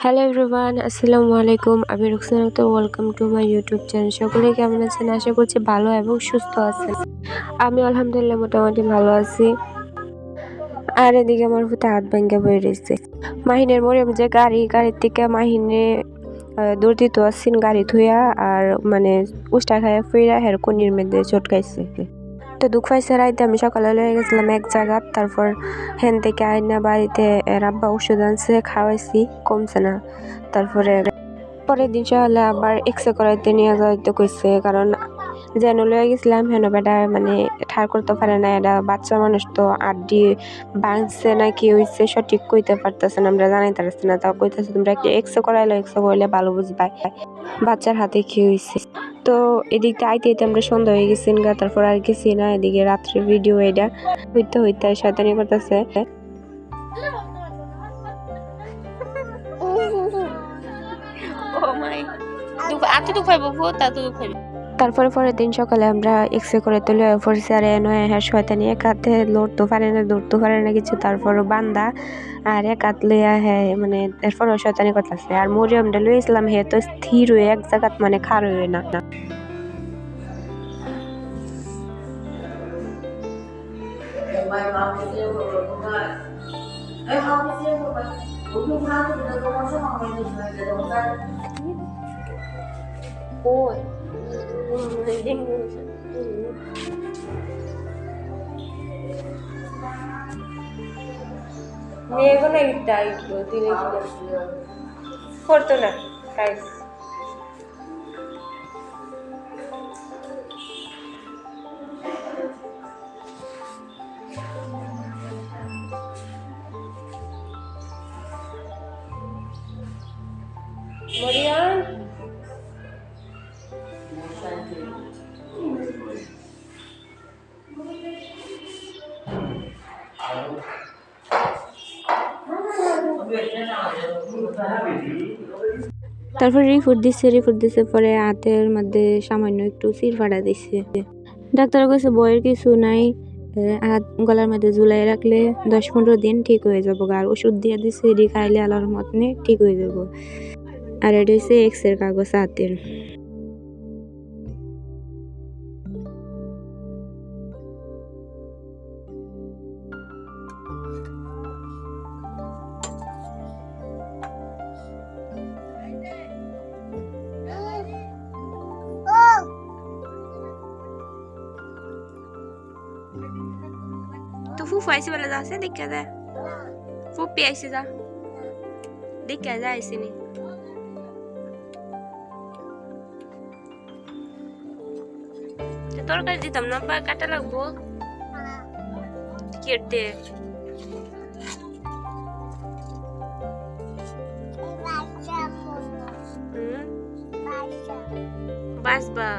Hello everyone, আসসালামু আলাইকুম। আমি Rukhsana Akter. Welcome to my YouTube channel. সকলে কেমন আছেন? আশা করছি ভালো এবং সুস্থ আছেন। আমি আলহামদুলিল্লাহ মোটামুটি ভালো আছি। আর এদিকে আমার ফুতে হাত ভাঙ্গা বয়ে রয়েছে। মাহিনের মরিয়ম যে গাড়ির থেকে মাহিনে দৌড় দিত আসছেন গাড়ি থুইয়া আর মানে উষ্টা খাইয়া ফিরা হের কনির মধ্যে চটকাইছে। তো দুঃখ পাইছে রাইতে আমি সকালে লয়ে গেছিলাম এক জায়গা, তারপর হেন থেকে আইনা বাড়িতে রাব্বা ওষুধ আনছে, খাওয়াইছি, কমছে না। তারপরে পরের দিন সকালে আবার এক্সরে করাইতে নিয়ে যাইতে কইছে, কারণ যেন লয়ে গেছিলাম হেন বেটা মানে ঠার করতে পারে না। এটা বাচ্চা মানুষ তো আড্ডি ভাঙছে না কি হয়েছে সঠিক কইতে পারতেছে না, আমরা জানাইতে পারছি না। তাও কইতেছে তোমরা একটু এক্সরে করাইলো, এক্সরে করলে ভালো বুঝবাই বাচ্চার হাতে কি হয়েছে। তো এদিকে আইতে আমরা সন্ধ্যা হয়ে গেছি গা, তারপর আর গেছি না। এদিকে রাত্রে ভিডিও এটা হইতে শয়তানি করতেছে। তারপরে পরের দিন সকালে আমরা এক্সরে করে তুলে পড়ছি, আর হ্যাঁ শয়তানি এক হাতে লড়তে পারে না, দৌড়তে পারে না কিছু, তারপরও বান্দা আর এক হাত লইয়া হ্যাঁ মানে এরপরও শয়তানি করতেছে। আর মরিয়মটা লইছিলাম, হে তো স্থির হয়ে এক জায়গাত মানে খার হয়ে না। মেয়েগুলো একটু দিলে করতো না গাইস। মরিয়াম তারপর রিপোর্ট দিছে পরে হাতের মধ্যে সামান্য একটু চির ফাটা দিছে। ডাক্তার কাছে বইয়ের কিছু নাই, হাত গলার মধ্যে ঝুলাই রাখলে 10-15 দিন ঠিক হয়ে যাবো। আর ওষুধ দিয়ে দিছে, এটি খাইলে আল্লাহর মতনে ঠিক হয়ে যাবো। আর এটা হচ্ছে এক্সের কাগজ হাতের। তো ফুফু আইসি বলে যাচ্ছে, দেখে যায় ফুপি আইসি যা দেখে যায় আইসিনি। তরকারি দিতাম না, বা কাটা লাগবো কেটে। বাসবা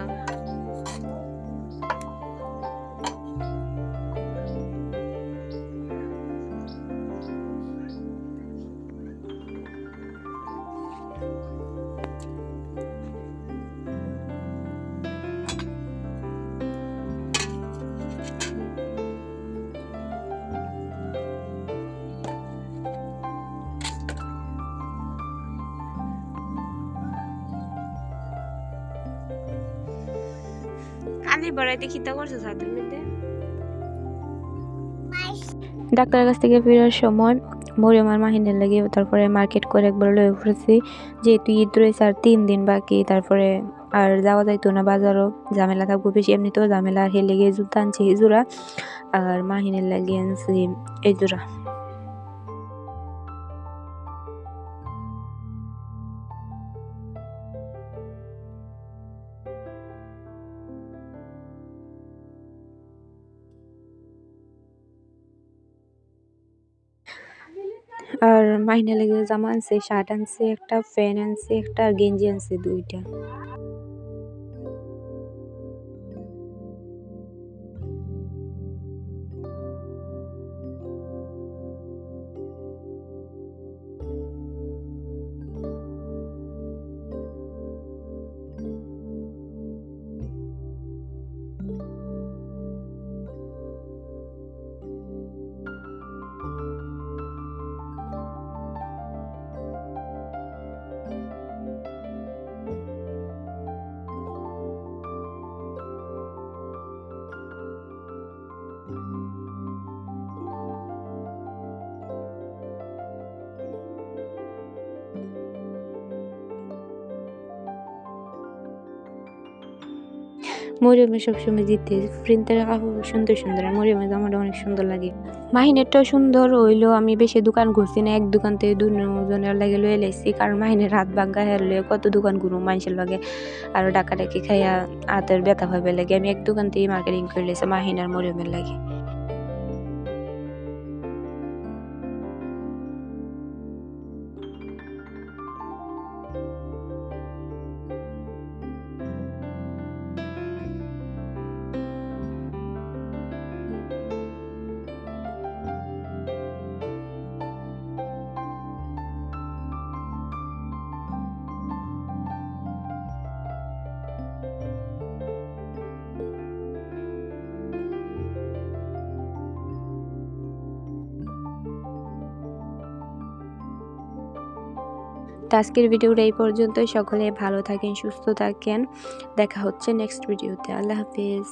কালি বাড়াইতে খিতা করছে ছাদের মধ্যে। ডাক্তারের কাছ থেকে ফেরার সময় মরিয়ম আর মাহিনের লাগে তারপরে মার্কেট করে একবার লয়ে পড়েছি, যেহেতু ঈদ রয়েছে আর 3 দিন বাকি। তারপরে আর যাওয়া যাইতো না বাজারও, ঝামেলা থাকবো বেশি, এমনিতেও ঝামেলা। আর হে লেগে জুতা আনছি এই জোড়া, আর মাহিনের লাগে আনছি এই জোড়া। আর মাহিনা লেগে জামা আনছে, শার্ট আনছে একটা, ফ্যান আনছে একটা, আর গেঞ্জি আনছে 2টা। মরিয়মের সবসময় জিতে প্রিন্টের কাপড় সুন্দর সুন্দর, আর মরিয়মের জামাটা অনেক সুন্দর লাগে। মাহিনেরটাও সুন্দর হইলো। আমি বেশি দোকান ঘুরছি না, এক দোকান থেকে দুজনের লাগে লয়ে লাইছি, কারণ মাহিনের হাত ভাঙ্গা হেরলে কত দোকান ঘুরু মানুষের লাগে, আর ডাকাডাকি খাইয়া হাতের ব্যথা ভাবে লাগে। আমি এক দোকান থেকে মার্কেটিং করে লেছি মাহিন আর মরিয়মের লাগে। তো আজকের ভিডিওটা এই পর্যন্তই। সকলে ভালো থাকেন, সুস্থ থাকেন। দেখা হচ্ছে নেক্সট ভিডিওতে। আল্লাহ হাফিজ।